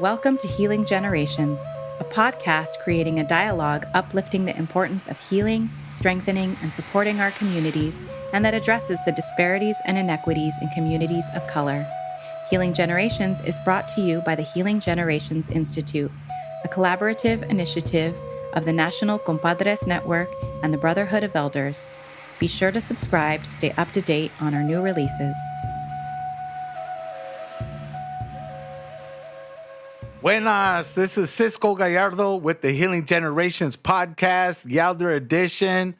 Welcome to Healing Generations, a podcast creating a dialogue uplifting the importance of healing, strengthening, and supporting our communities, and that addresses the disparities and inequities in communities of color. Healing Generations is brought to you by the Healing Generations Institute, a collaborative initiative of the National Compadres Network and the Brotherhood of Elders. Be sure to subscribe to stay up to date on our new releases. Buenas, this is Cisco Gallardo with the Healing Generations podcast, Yalder edition.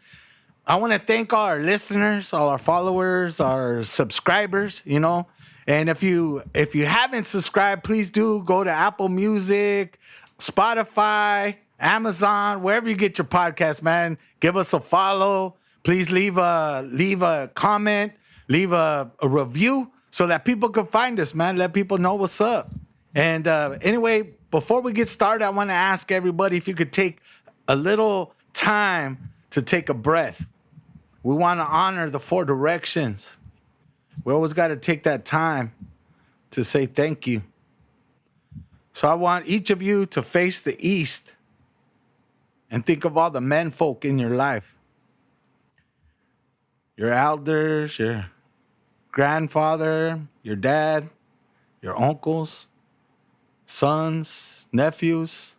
I want to thank all our listeners, all our followers, our subscribers, and if you haven't subscribed, please do go to Apple Music, Spotify, Amazon, wherever you get your podcast, man. Give us a follow. Please leave a comment, leave a review so that people can find us, man. Let people know what's up. And anyway, before we get started, I want to ask everybody if you could take a little time to take a breath. We want to honor the four directions. We always got to take that time to say thank you. So I want each of you to face the east and think of all the men folk in your life. Your elders, your grandfather, your dad, your uncles, sons, nephews,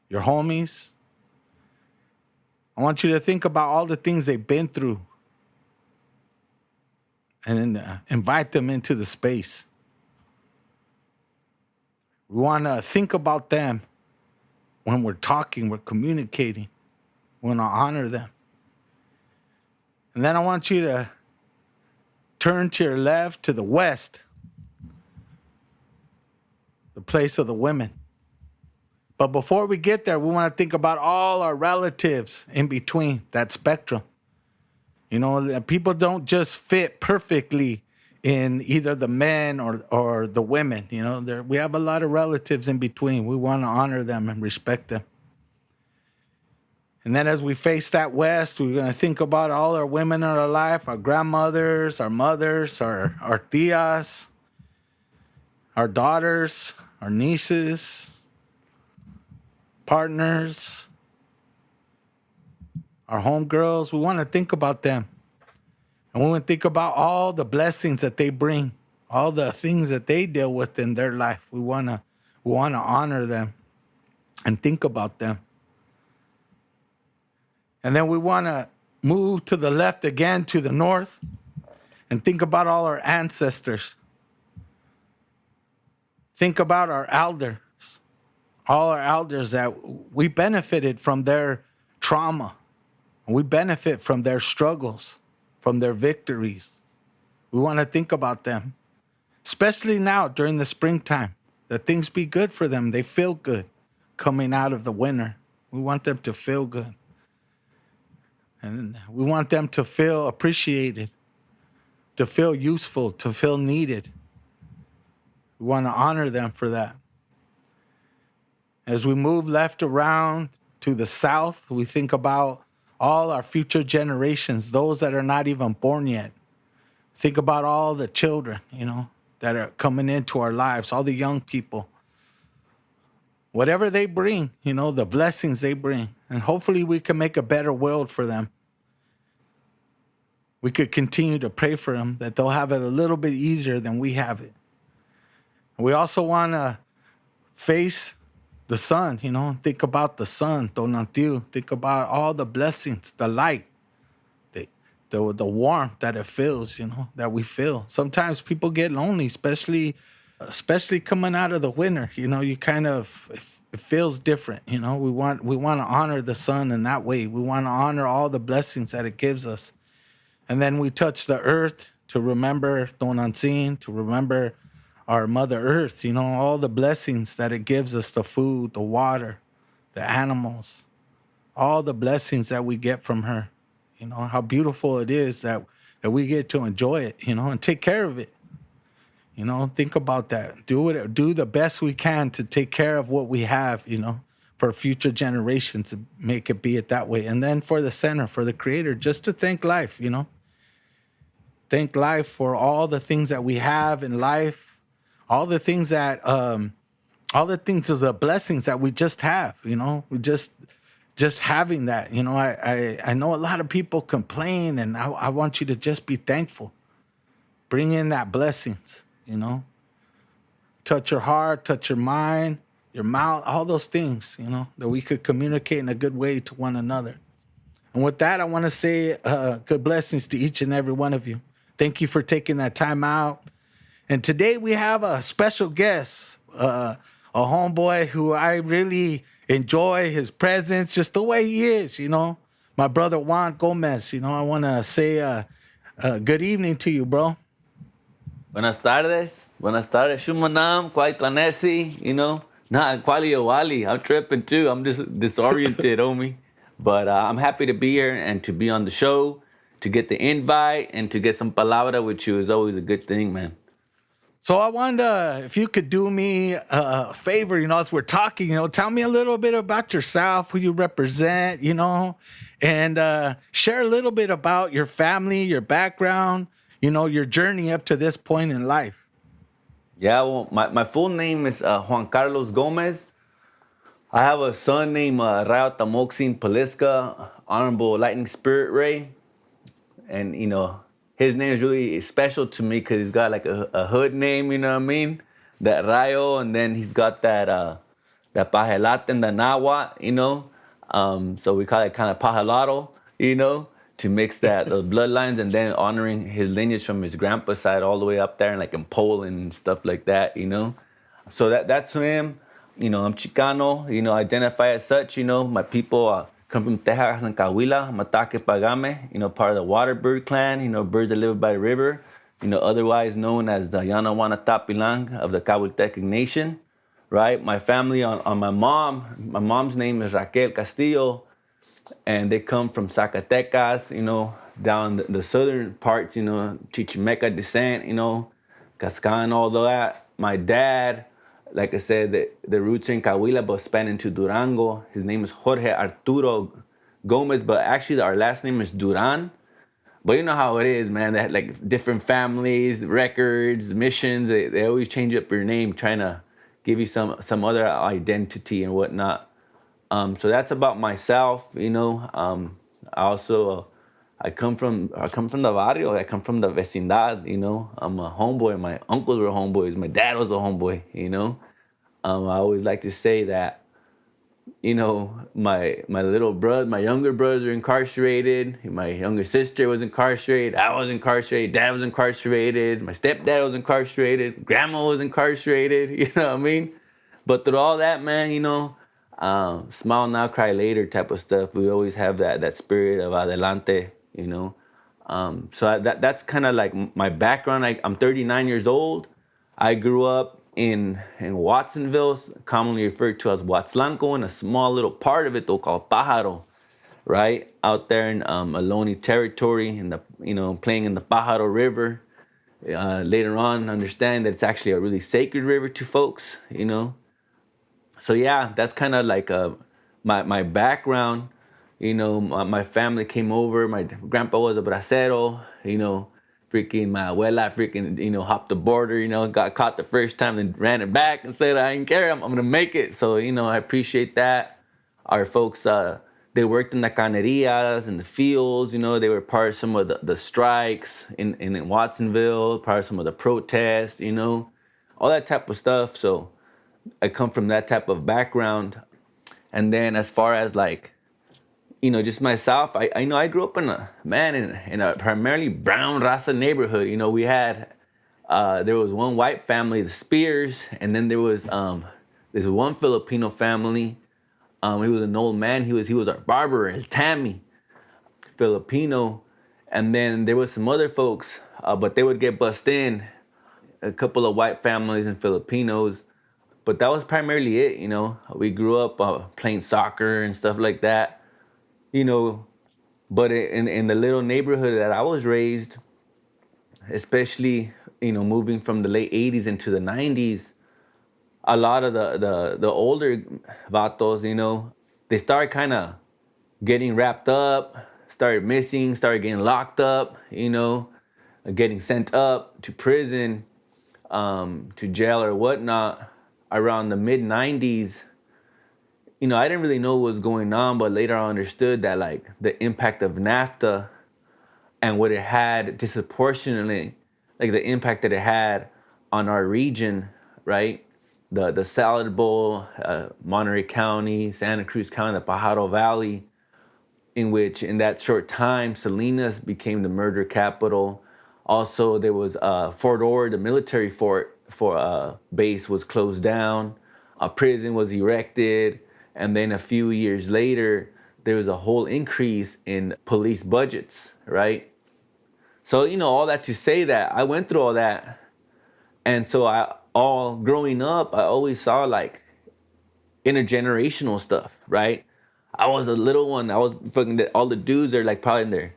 your homies. I want you to think about all the things they've been through and invite them into the space. We want to think about them when we're talking, we're communicating. We want to honor them. And then I want you to turn to your left, to the west, the place of the women. But before we get there, we want to think about all our relatives in between that spectrum. People don't just fit perfectly in either the men or the women. We have a lot of relatives in between. We want to honor them and respect them. And then as we face that west, we're going to think about all our women in our life, our grandmothers, our mothers, our tias, our daughters, our nieces, partners, our homegirls. We want to think about them. And we want to think about all the blessings that they bring, all the things that they deal with in their life. We want to honor them and think about them. And then we want to move to the left again, to the north, and think about all our ancestors. Think about our elders, all our elders that we benefited from their trauma. We benefit from their struggles, from their victories. We want to think about them, especially now during the springtime, that things be good for them. They feel good coming out of the winter. We want them to feel good. And we want them to feel appreciated, to feel useful, to feel needed. We want to honor them for that. As we move left around to the south, we think about all our future generations, those that are not even born yet. Think about all the children, that are coming into our lives, all the young people. Whatever they bring, the blessings they bring. And hopefully we can make a better world for them. We could continue to pray for them, that they'll have it a little bit easier than we have it. We also want to face the sun, think about the sun, Tonantiu. Think about all the blessings, the light, the warmth that it feels, that we feel. Sometimes people get lonely, especially coming out of the winter. You kind of, it feels different. We want to honor the sun in that way. We want to honor all the blessings that it gives us. And then we touch the earth to remember Tonantzin, to remember our Mother Earth, all the blessings that it gives us, the food, the water, the animals, all the blessings that we get from her. How beautiful it is that we get to enjoy it, and take care of it. Think about that. Do the best we can to take care of what we have, for future generations, to make it be it that way. And then for the center, for the Creator, just to thank life, Thank life for all the things that we have in life, all the things that all the things of the blessings that we just have, we just having that, I know a lot of people complain, and I want you to just be thankful. Bring in that blessings, touch your heart, touch your mind, your mouth, all those things, that we could communicate in a good way to one another. And with that, I want to say good blessings to each and every one of you. Thank you for taking that time out. And today we have a special guest, a homeboy who I really enjoy his presence, just the way he is, my brother Juan Gomez. I want to say good evening to you, bro. Buenas tardes. Buenas tardes. Shumanam, Kwaitlanesi, Nah, Kwali Wali. I'm tripping too. I'm just disoriented, homie. But I'm happy to be here and to be on the show, to get the invite and to get some palabra with you is always a good thing, man. So I wonder if you could do me a favor, as we're talking, tell me a little bit about yourself, who you represent, and share a little bit about your family, your background, your journey up to this point in life. Yeah, well, my full name is Juan Carlos Gomez. I have a son named Rayo Tamoxin Paliska, Honorable Lightning Spirit Ray. And, his name is really special to me because he's got like a hood name, you know what I mean? That Rayo, and then he's got that Pajelate and the Nahuatl, so we call it kind of Pajelato, to mix those bloodlines, and then honoring his lineage from his grandpa's side all the way up there and like in Poland and stuff like that, So that's him. I'm Chicano, identify as such, my people come from Tejas and Cahuila, Matake Pagame, part of the Waterbird clan, birds that live by the river, otherwise known as the Yanawana Tapilang of the Cahuiltec Nation, right? My family on my mom's name is Raquel Castillo, and they come from Zacatecas, down the southern parts, Chichimeca descent, Cascan, all that. My dad, like I said, the roots are in Cahuila, but span into Durango. His name is Jorge Arturo Gomez, but actually our last name is Duran. But you know how it is, man. They had like different families, records, missions. They always change up your name, trying to give you some other identity and whatnot. So that's about myself, I come from the barrio. I come from the vecindad. I'm a homeboy. My uncles were homeboys. My dad was a homeboy. I always like to say that, my little brother, my younger brothers are incarcerated. My younger sister was incarcerated. I was incarcerated. Dad was incarcerated. My stepdad was incarcerated. Grandma was incarcerated. You know what I mean? But through all that, man, smile now, cry later type of stuff. We always have that spirit of adelante, So that's kind of like my background. I'm 39 years old. I grew up in Watsonville, commonly referred to as Huatzlanco, in a small little part of it though called Pájaro, right out there in Ohlone territory, in the playing in the Pájaro River. Later on, understand that it's actually a really sacred river to folks, So yeah, that's kind of like my background. My family came over. My grandpa was a bracero. Freaking my abuela hopped the border. Got caught the first time and ran it back and said, I ain't care. I'm gonna make it. So I appreciate that. Our folks, they worked in the canerias, in the fields. They were part of some of the strikes in Watsonville, part of some of the protests. All that type of stuff. So I come from that type of background. And then as far as like, just myself, I grew up in a primarily brown raza neighborhood. We had, there was one white family, the Spears, and then there was this one Filipino family. He was an old man. He was our barber, El Tammy, Filipino. And then there was some other folks, but they would get bussed in, a couple of white families and Filipinos. But that was primarily it, We grew up playing soccer and stuff like that, But in the little neighborhood that I was raised, especially, moving from the late 80s into the 90s, a lot of the older vatos, they started kind of getting wrapped up, started missing, started getting locked up, getting sent up to prison, to jail or whatnot. around the mid 90s, I didn't really know what was going on, but later I understood that like the impact of NAFTA and what it had disproportionately, like the impact that it had on our region, right? The Salad Bowl, Monterey County, Santa Cruz County, the Pajaro Valley, in which in that short time, Salinas became the murder capital. Also, there was Fort Ord, the military fort for base was closed down. A prison was erected. And then a few years later, there was a whole increase in police budgets, right? So, all that to say that I went through all that. And so all growing up, I always saw like intergenerational stuff, right? I was a little one. I was fucking, all the dudes are like probably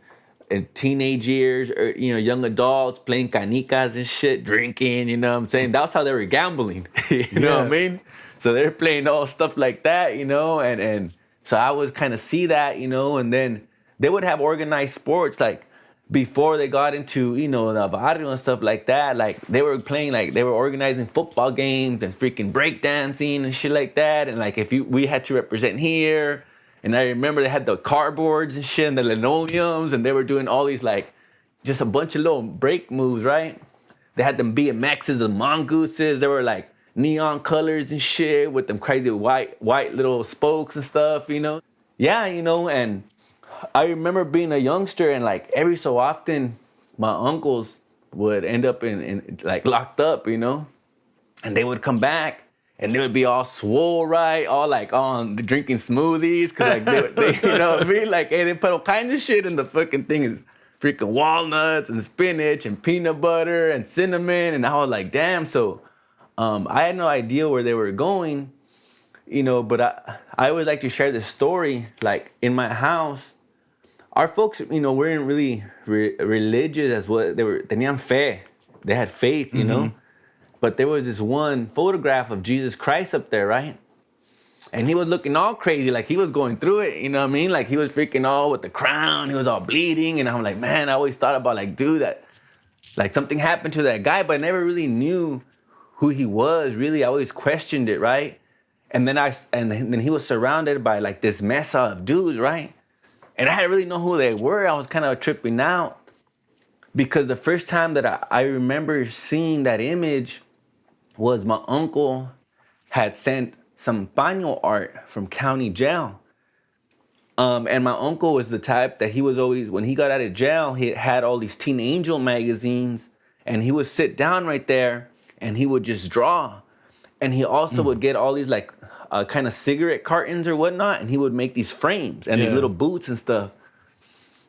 in teenage years or, young adults playing canicas and shit, drinking, you know what I'm saying? That's how they were gambling, you know what I mean? So they're playing all stuff like that, and so I would kind of see that, and then they would have organized sports like before they got into, the barrio and stuff like that. Like they were playing, like they were organizing football games and freaking breakdancing and shit like that. And like we had to represent here. And I remember they had the cardboards and shit and the linoleums, and they were doing all these like just a bunch of little break moves, right? They had them BMXs and mongooses. They were like neon colors and shit with them crazy white little spokes and stuff, Yeah, and I remember being a youngster and like every so often my uncles would end up in like locked up, and they would come back and they would be all swole, right? All like on drinking smoothies. Cause like they you know what I mean? Like, hey, they put all kinds of shit in the fucking thing. Freaking walnuts and spinach and peanut butter and cinnamon. And I was like, damn. So I had no idea where they were going, but I always like to share this story. Like in my house, our folks, weren't really religious as what they were. Tenían fe. They had faith, But there was this one photograph of Jesus Christ up there, right? And he was looking all crazy, like he was going through it, you know what I mean? Like he was freaking all with the crown. He was all bleeding. And I'm like, man, I always thought about like, dude, that like something happened to that guy, but I never really knew who he was. Really, I always questioned it, right? And then he was surrounded by like this mess of dudes, right? And I didn't really know who they were. I was kind of tripping out because the first time that I remember seeing that image was my uncle had sent some paño art from county jail. And my uncle was the type that he was always, when he got out of jail, he had all these Teen Angel magazines, and he would sit down right there and he would just draw. And he also would get all these like kind of cigarette cartons or whatnot, and he would make these frames and these little boots and stuff.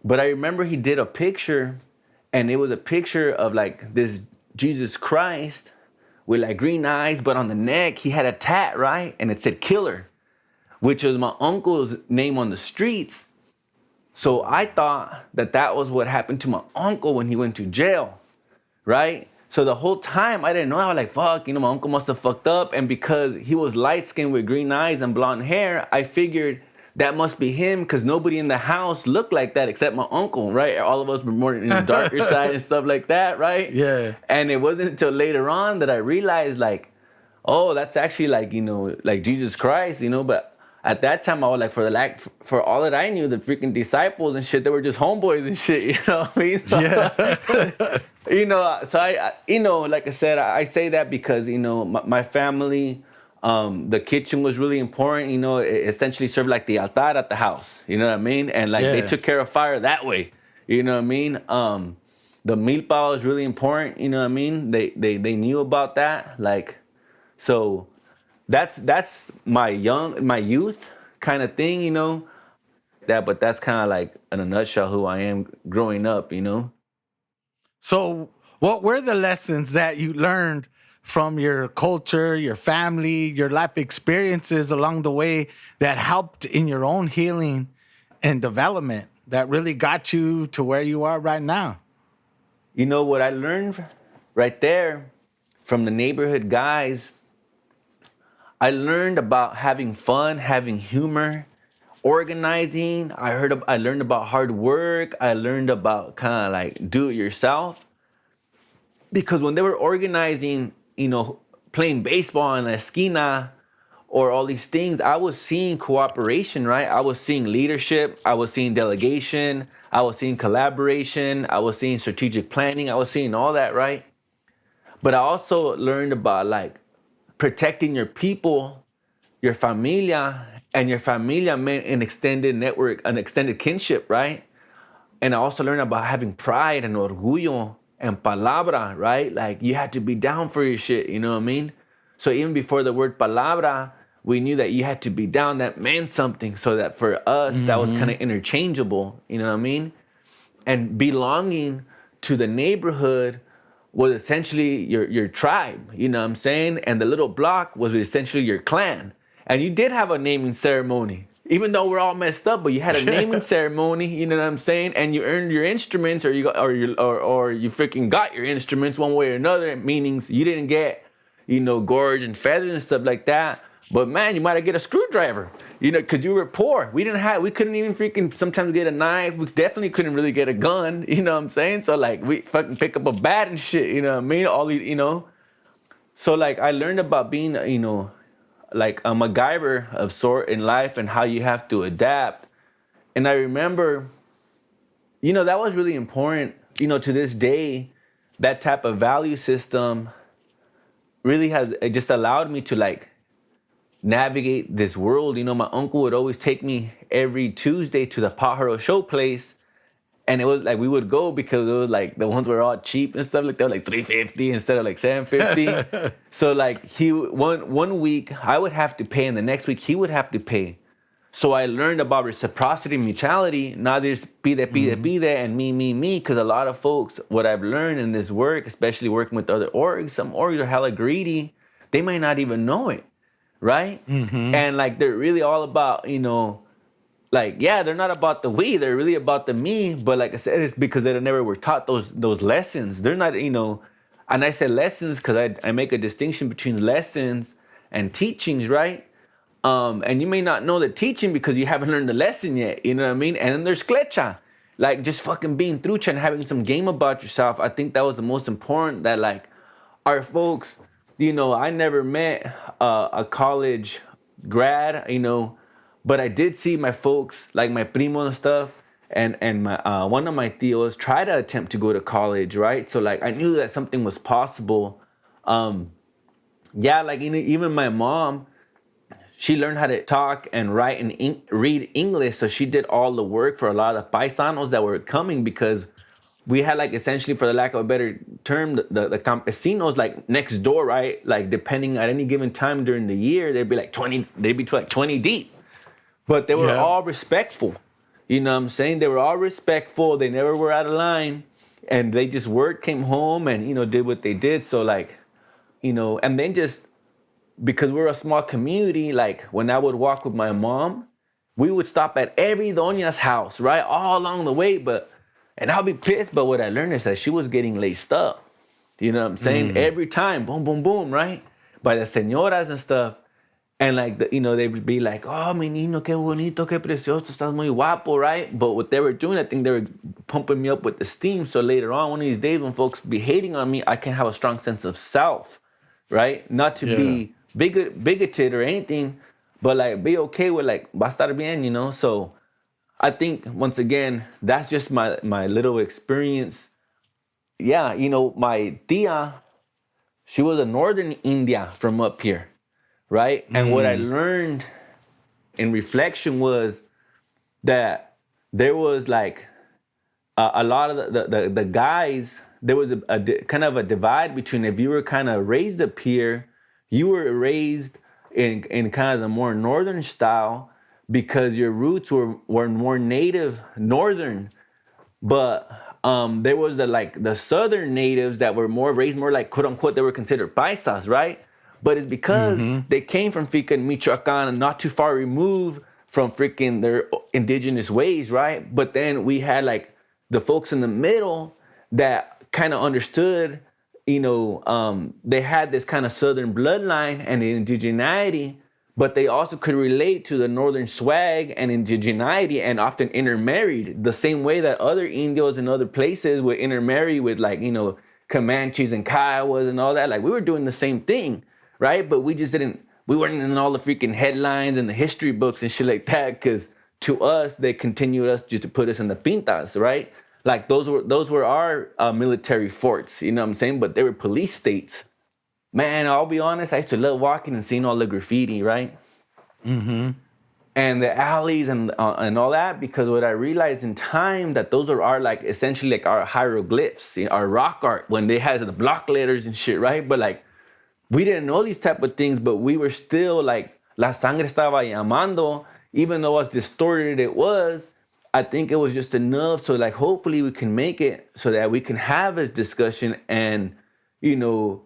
But I remember he did a picture, and it was a picture of like this Jesus Christ with like green eyes, but on the neck he had a tat, right? And it said killer, which was my uncle's name on the streets. So I thought that was what happened to my uncle when he went to jail, right? So the whole time I didn't know. I was like, fuck, my uncle must have fucked up. And because he was light-skinned with green eyes and blonde hair, I figured that must be him because nobody in the house looked like that except my uncle, right? All of us were more in the darker side and stuff like that, right? Yeah. And it wasn't until later on that I realized like, oh, that's actually like, like Jesus Christ, but at that time I was like, for all that I knew, the freaking disciples and shit, they were just homeboys and shit, you know what I mean? So, Yeah. So I like I said, I say that because, my family, the kitchen was really important, it essentially served like the altar at the house, you know what I mean? And like they took care of fire that way, you know what I mean? The milpa was really important, you know what I mean? They knew about that, like, so that's my youth kind of thing, but that's kind of like in a nutshell who I am growing up, So what were the lessons that you learned from your culture, your family, your life experiences along the way that helped in your own healing and development that really got you to where you are right now? What I learned right there from the neighborhood guys, I learned about having fun, having humor, organizing. I learned about hard work. I learned about kind of like do it yourself. Because when they were organizing, playing baseball in la esquina or all these things, I was seeing cooperation, right? I was seeing leadership. I was seeing delegation. I was seeing collaboration. I was seeing strategic planning. I was seeing all that, right? But I also learned about like protecting your people, your familia, and your familia meant an extended network, an extended kinship, right? And I also learned about having pride and orgullo and palabra, right? Like you had to be down for your shit, you know what I mean? So even before the word palabra, we knew that you had to be down. That meant something. So that for us, that was kind of interchangeable, you know what I mean? And belonging to the neighborhood was essentially your tribe, you know what I'm saying? And the little block was essentially your clan. And you did have a naming ceremony, even though we're all messed up, but you had a naming ceremony, you know what I'm saying? And you earned your instruments, or you freaking got your instruments one way or another, meaning you didn't get, gorge and feathers and stuff like that. But man, you might have get a screwdriver, because you were poor. We couldn't even freaking sometimes get a knife. We definitely couldn't really get a gun, you know what I'm saying? So like we fucking pick up a bat and shit, you know what I mean? All these, So like I learned about being, like a MacGyver of sort in life and how you have to adapt. And I remember, that was really important, to this day, that type of value system really it just allowed me to like navigate this world. My uncle would always take me every Tuesday to the Pajaro show place. And it was like we would go because it was like the ones were all cheap and stuff like that, like $350 instead of like $750. So like one week I would have to pay, and the next week he would have to pay. So I learned about reciprocity, mutuality, not just be there, and me, because a lot of folks, what I've learned in this work, especially working with other orgs, some orgs are hella greedy. They might not even know it, right? And like they're really all about, like, yeah, they're not about the we, they're really about the me. But like I said, it's because they never were taught those lessons. They're not, and I said lessons because I make a distinction between lessons and teachings, right? And you may not know the teaching because you haven't learned the lesson yet, you know what I mean? And then there's klecha, like just fucking being trucha and having some game about yourself. I think that was the most important, that like our folks, I never met a college grad, but I did see my folks, like my primo and stuff, and my one of my tios try to attempt to go to college, right? So like I knew that something was possible. Like even my mom, she learned how to talk and write and read English, so she did all the work for a lot of paisanos that were coming, because we had like essentially, for the lack of a better term, the campesinos like next door, right? Like depending at any given time during the year, they'd be like 20 deep. But they were all respectful. You know what I'm saying? They were all respectful. They never were out of line. And they just worked, came home, and, did what they did. So, like, and then just because we're a small community, like when I would walk with my mom, we would stop at every doña's house, right? All along the way. And I'll be pissed. But what I learned is that she was getting laced up. You know what I'm saying? Every time, boom, boom, boom, right? By the señoras and stuff. And like, they would be like, oh, mi niño, qué bonito, qué precioso, estás muy guapo, right? But what they were doing, I think they were pumping me up with the steam. So later on, one of these days when folks be hating on me, I can have a strong sense of self, right? Not to be bigoted or anything, but like be okay with like, va a estar bien, So I think, once again, that's just my little experience. Yeah, my tia, she was a northern India from up here. Right? And what I learned in reflection was that there was like a lot of the guys, there was a kind of a divide between, if you were kind of raised up here, you were raised in kind of the more northern style because your roots were more native northern. But there was the southern natives that were raised more like, quote unquote, they were considered paisas, right? But it's because they came from freaking Michoacan and not too far removed from freaking their indigenous ways, right? But then we had like the folks in the middle that kind of understood, they had this kind of southern bloodline and indigeneity, but they also could relate to the northern swag and indigeneity and often intermarried the same way that other Indios in other places would intermarry with like, Comanches and Kiowas and all that. Like we were doing the same thing. right? But we weren't in all the freaking headlines and the history books and shit like that, because to us, they continued us just to put us in the pintas, right? Like those were our military forts, you know what I'm saying? But they were police states. Man, I'll be honest, I used to love walking and seeing all the graffiti, right? Mm-hmm. And the alleys and all that, because what I realized in time that those are our, like, essentially like our hieroglyphs, our rock art, when they had the block letters and shit, right? But like, we didn't know these type of things, but we were still like, la sangre estaba llamando, even though as distorted it was, I think it was just enough. So like, hopefully we can make it so that we can have this discussion and,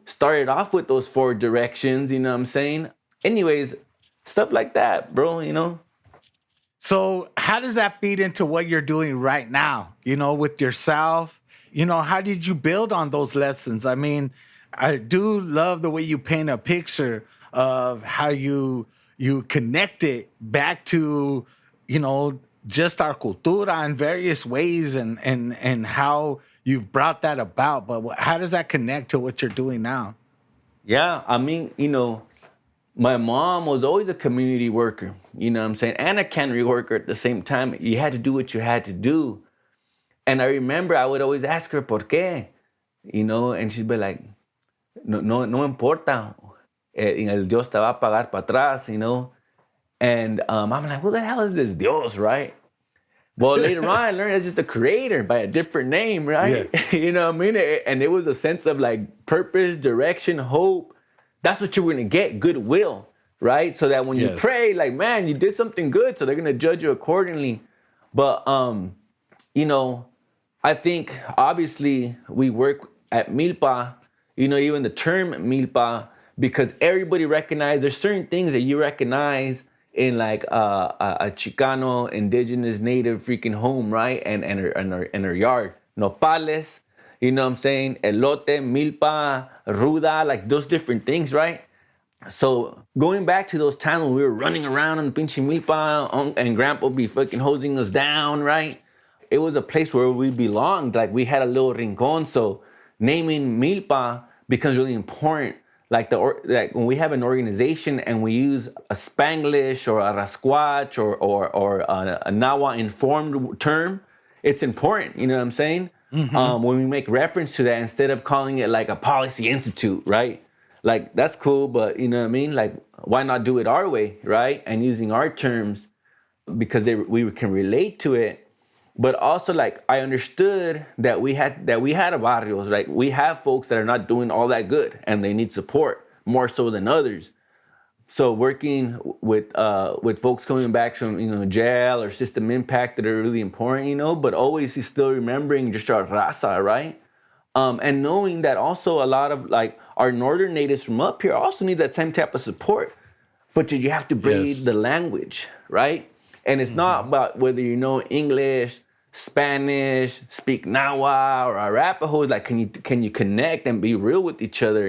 start it off with those 4 directions, you know what I'm saying? Anyways, stuff like that, bro. So how does that feed into what you're doing right now, with yourself? How did you build on those lessons? I mean, I do love the way you paint a picture of how you connect it back to, just our cultura in various ways and how you've brought that about. But how does that connect to what you're doing now? Yeah, I mean, my mom was always a community worker, you know what I'm saying? And a cannery worker at the same time. You had to do what you had to do. And I remember I would always ask her, ¿por qué? And she'd be like, no importa. El Dios te va a pagar para atrás, And I'm like, who the hell is this Dios, right? Well, later on, I learned it's just a creator by a different name, right? Yeah. You know what I mean? And it was a sense of like purpose, direction, hope. That's what you're going to get, goodwill, right? So that when you pray, like, man, you did something good, so they're going to judge you accordingly. But, I think, obviously, we work at Milpa, even the term Milpa, because everybody recognizes, there's certain things that you recognize in like a Chicano, indigenous, native freaking home, right? And her yard. Nopales, you know what I'm saying? Elote, milpa, ruda, like those different things, right? So going back to those times when we were running around on the pinche milpa and grandpa would be fucking hosing us down, right? It was a place where we belonged. Like we had a little rincon. So naming milpa becomes really important. Like when we have an organization and we use a Spanglish or a Rasquatch or a Nahua informed term, it's important. You know what I'm saying? Mm-hmm. When we make reference to that, instead of calling it like a policy institute, right? Like that's cool, but you know what I mean? Like why not do it our way, right? And using our terms because we can relate to it. But also, like, I understood that we had a barrios, like we have folks that are not doing all that good and they need support more so than others. So working with folks coming back from, jail or system impact that are really important, but always still remembering just our raza, right? And knowing that also a lot of like our northern natives from up here also need that same type of support. But you have to breed the language, right? And it's not about whether you know English, Spanish, speak Nahua or Arapaho. Like, can you connect and be real with each other,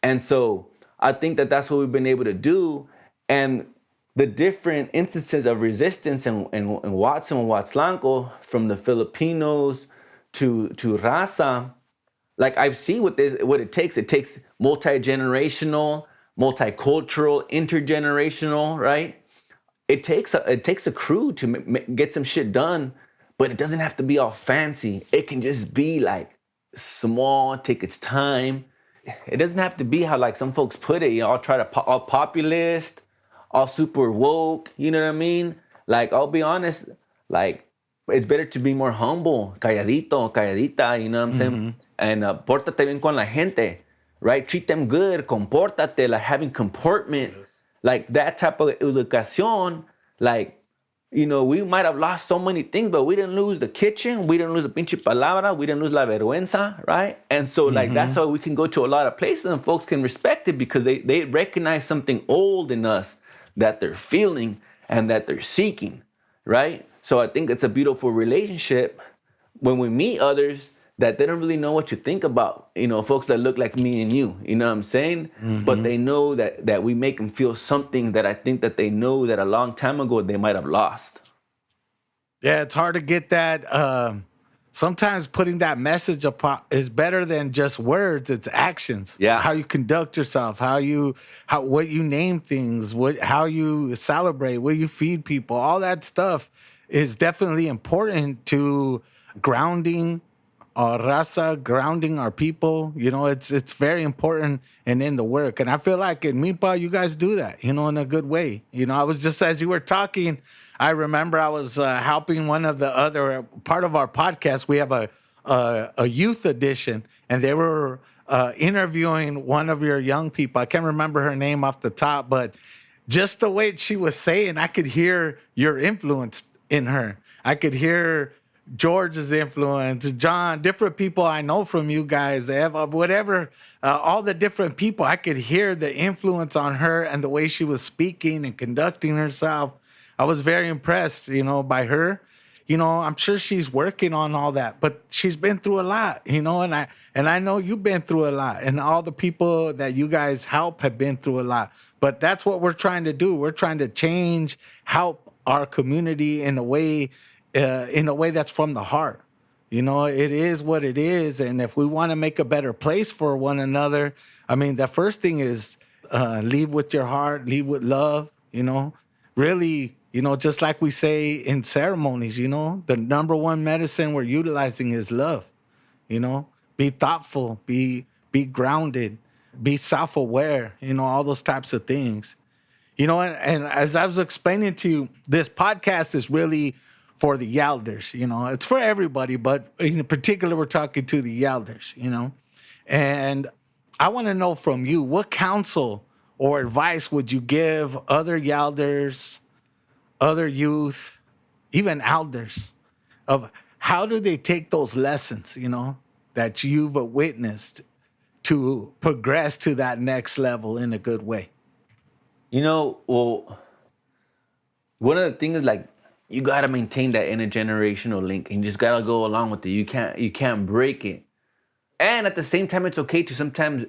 And so I think that that's what we've been able to do. And the different instances of resistance in Watson and Huatzlanco, from the Filipinos to Raza, like I've seen what it takes. It takes multi-generational, multicultural, intergenerational, right? It takes a crew to get some shit done, but it doesn't have to be all fancy. It can just be like small, take its time. It doesn't have to be how like some folks put it, all try to all populist, all super woke, you know what I mean? Like, I'll be honest, like, it's better to be more humble, calladito, calladita, you know what I'm saying? And pórtate bien con la gente, right? Treat them good, compórtate, like having comportment, like that type of educación, like, we might have lost so many things, but we didn't lose the kitchen. We didn't lose the pinche palabra. We didn't lose la vergüenza, right? And so, like, that's why we can go to a lot of places and folks can respect it because they recognize something old in us that they're feeling and that they're seeking, right? So I think it's a beautiful relationship when we meet others that they don't really know what you think about, folks that look like me and you know what I'm saying? But they know that we make them feel something that I think that they know that a long time ago they might have lost. Yeah, it's hard to get that sometimes putting that message is better than just words. It's actions. Yeah. How you conduct yourself, what you name things, how you celebrate, what you feed people, all that stuff is definitely important to grounding our raza, grounding our people. It's very important and in the work. And I feel like in Milpa, you guys do that, in a good way. I was just, as you were talking, I remember I was helping one of the other part of our podcast. We have a youth edition, and they were interviewing one of your young people. I can't remember her name off the top, but just the way she was saying, I could hear your influence in her. I could hear George's influence, John, different people I know from you guys, Eva, whatever, all the different people. I could hear the influence on her and the way she was speaking and conducting herself. I was very impressed, by her. I'm sure she's working on all that, but she's been through a lot, and I know you've been through a lot, and all the people that you guys help have been through a lot. But that's what we're trying to do. We're trying to help our community in a way that's from the heart. It is what it is, and if we want to make a better place for one another, I mean, the first thing is lead with your heart, lead with love. Really. Just like we say in ceremonies, the number one medicine we're utilizing is love. Be thoughtful, be grounded, be self-aware, all those types of things. And as I was explaining to you, this podcast is really for the elders. It's for everybody, but in particular, we're talking to the elders, And I want to know from you, what counsel or advice would you give other elders, other youth, even elders, of how do they take those lessons, that you've witnessed to progress to that next level in a good way? Well, one of the things is like, you got to maintain that intergenerational link, and you just got to go along with it. You can't break it. And at the same time, it's okay to sometimes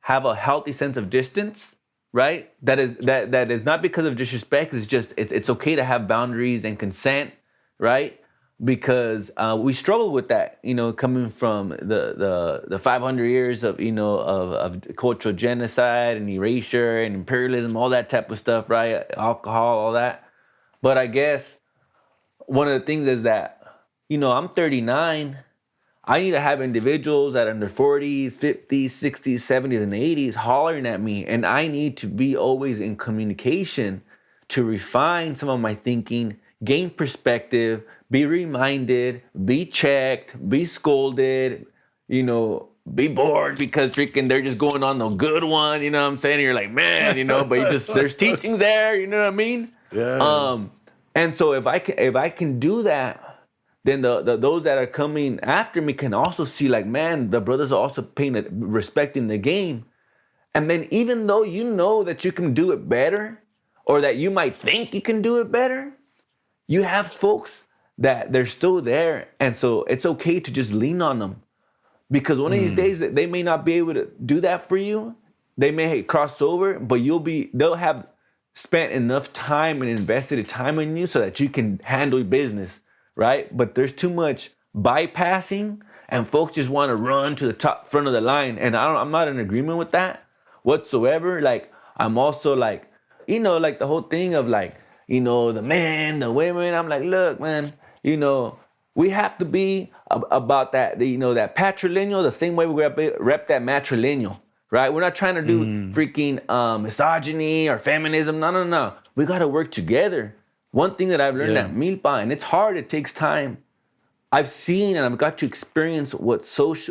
have a healthy sense of distance, right? That is not because of disrespect. It's just, it's okay to have boundaries and consent, right? Because we struggle with that, coming from the 500 years of, of cultural genocide and erasure and imperialism, all that type of stuff, right? Alcohol, all that. But I guess one of the things is that, I'm 39. I need to have individuals that are in their 40s, 50s, 60s, 70s, and 80s hollering at me. And I need to be always in communication to refine some of my thinking, gain perspective, be reminded, be checked, be scolded, be bored because freaking they're just going on the good one, what I'm saying? You're like, man, but there's teachings there, you know what I mean? Yeah. And so if I can do that, then those that are coming after me can also see, like, man, the brothers are also respecting the game. And then even though that you can do it better, or that you might think you can do it better, you have folks that they're still there. And so it's okay to just lean on them. Because one of these days that they may not be able to do that for you. They may cross over, but they'll have spent enough time and invested time in you so that you can handle business, right? But there's too much bypassing, and folks just want to run to the front of the line. And I'm not in agreement with that whatsoever. Like, I'm also like, like the whole thing of like, the men, the women. I'm like, look, man, we have to be about that, that patrilineal the same way we rep that matrilineal, right? We're not trying to do freaking misogyny or feminism. No. We got to work together. One thing that I've learned at Milpa, and it's hard, it takes time. I've seen and I've got to experience what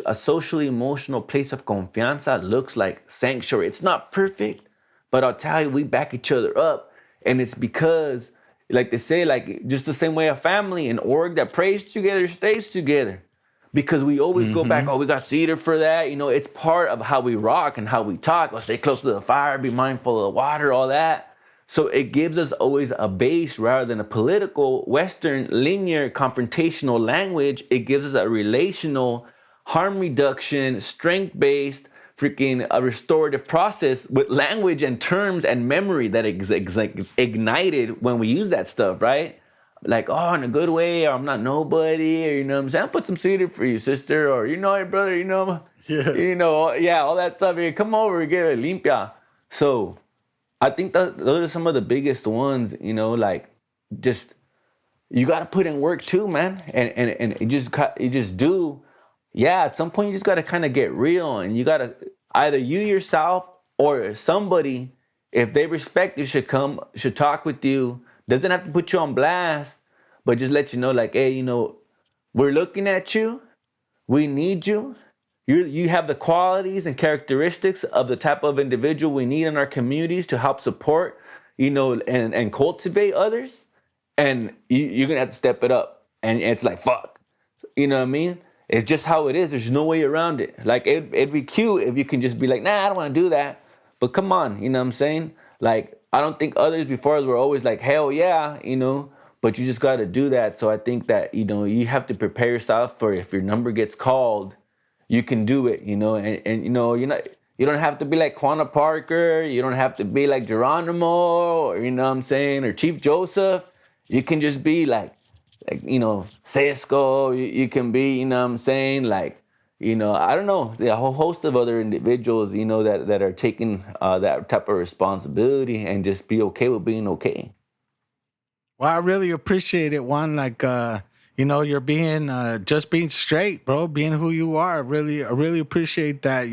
a socially emotional place of confianza looks like, sanctuary. It's not perfect, but I'll tell you, we back each other up. And it's because, like they say, like just the same way a family, an org that prays together stays together. Because we always go back, we got cedar for that. It's part of how we rock and how we talk. Stay close to the fire, be mindful of the water, all that. So it gives us always a base rather than a political, Western, linear, confrontational language. It gives us a relational, harm reduction, strength-based, freaking a restorative process with language and terms and memory that ignited when we use that stuff, right? like, oh, in a good way, or I'm not nobody, or you know what I'm saying? I'll put some cedar for you, sister, or you know, hey, brother, yeah, all that stuff. Here, come over, get it limpia. So I think that those are some of the biggest ones, like just you got to put in work too, man, and you just do. Yeah, at some point you just got to kind of get real, and you got to either you yourself or somebody, if they respect you, should talk with you. Doesn't have to put you on blast, but just let you know, like, hey, we're looking at you. We need you. You have the qualities and characteristics of the type of individual we need in our communities to help support, and cultivate others. And you're going to have to step it up. And it's like, fuck. You know what I mean? It's just how it is. There's no way around it. Like, it'd be cute if you can just be like, nah, I don't want to do that. But come on, you know what I'm saying? Like, I don't think others before us were always like, hell yeah, but you just got to do that. So I think that, you have to prepare yourself for if your number gets called, you can do it, and you don't have to be like Quanah Parker. You don't have to be like Geronimo, or, or Chief Joseph. You can just be like Cisco. You can be, like, I don't know, a whole host of other individuals, that are taking that type of responsibility and just be okay with being okay. Well, I really appreciate it, Juan. Like, you're being just being straight, bro, being who you are. I really appreciate that,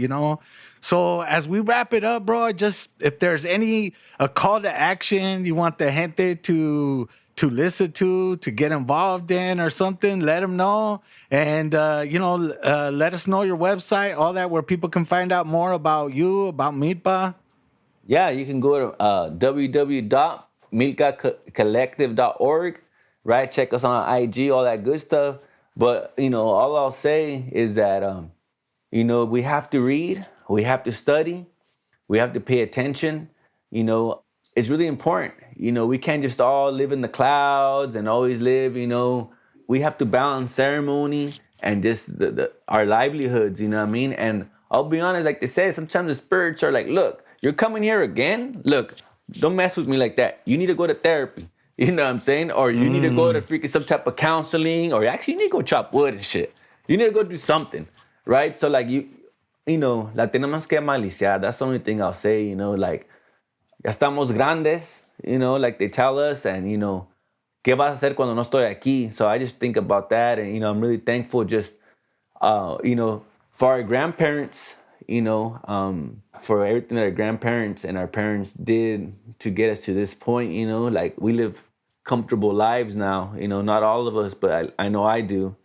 So as we wrap it up, bro, if there's a call to action you want the gente to listen to get involved in or something, let them know. And, let us know your website, all that, where people can find out more about you, about Milpa. Yeah, you can go to www.milkacollective.org, right? Check us on IG, all that good stuff. But, all I'll say is that, we have to read, we have to study, we have to pay attention. It's really important. We can't just all live in the clouds and always live, we have to balance ceremony and just our livelihoods, you know what I mean? And I'll be honest, like they say, sometimes the spirits are like, look, you're coming here again? Look, don't mess with me like that. You need to go to therapy. You know what I'm saying? Or you need to go to freaking some type of counseling, or actually you need to go chop wood and shit. You need to go do something, right? So like la tenemos que maliciar. That's the only thing I'll say, like, ya estamos grandes, like they tell us, and, ¿qué vas a hacer cuando no estoy aquí? So I just think about that, and, I'm really thankful just, for our grandparents, for everything that our grandparents and our parents did to get us to this point, like we live comfortable lives now, not all of us, but I know I do.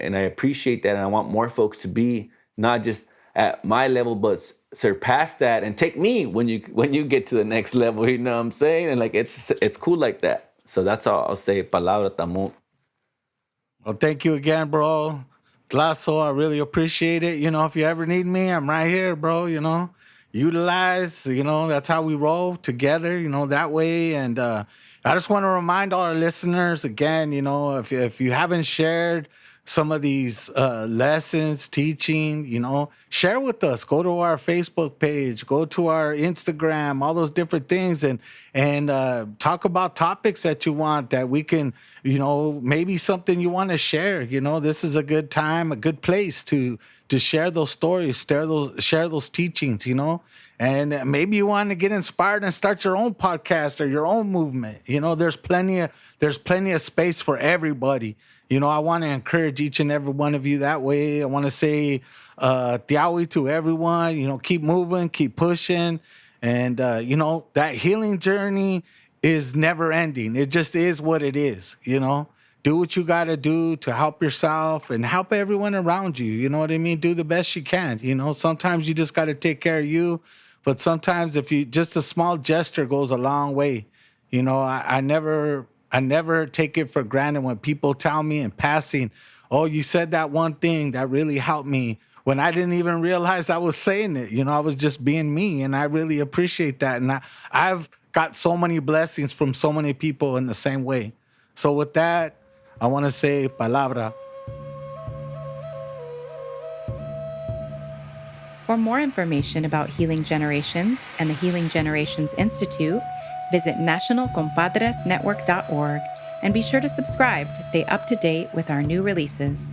And I appreciate that. And I want more folks to be not just at my level, but surpass that and take me when you get to the next level, you know what I'm saying? And like, it's cool like that. So that's all I'll say. Palabra tamut. Well, thank you again, bro. Tlaso, I really appreciate it. If you ever need me, I'm right here, bro. Utilize, that's how we roll together, that way. And I just want to remind all our listeners again, if you haven't shared some of these lessons, teaching, share with us. Go to our Facebook page, go to our Instagram, all those different things, and talk about topics that you want that we can, maybe something you want to share. This is a good time, a good place to share those stories, share those teachings, and maybe you want to get inspired and start your own podcast or your own movement. There's plenty of space for everybody. I want to encourage each and every one of you that way. I want to say tiawi to everyone. Keep moving, keep pushing. And, that healing journey is never ending. It just is what it is, Do what you got to do to help yourself and help everyone around you. You know what I mean? Do the best you can. Sometimes you just got to take care of you. But sometimes just a small gesture goes a long way. I never take it for granted when people tell me in passing, oh, you said that one thing that really helped me, when I didn't even realize I was saying it. I was just being me, and I really appreciate that. And I've got so many blessings from so many people in the same way. So with that, I want to say palabra. For more information about Healing Generations and the Healing Generations Institute, visit nationalcompadresnetwork.org And be sure to subscribe to stay up to date with our new releases.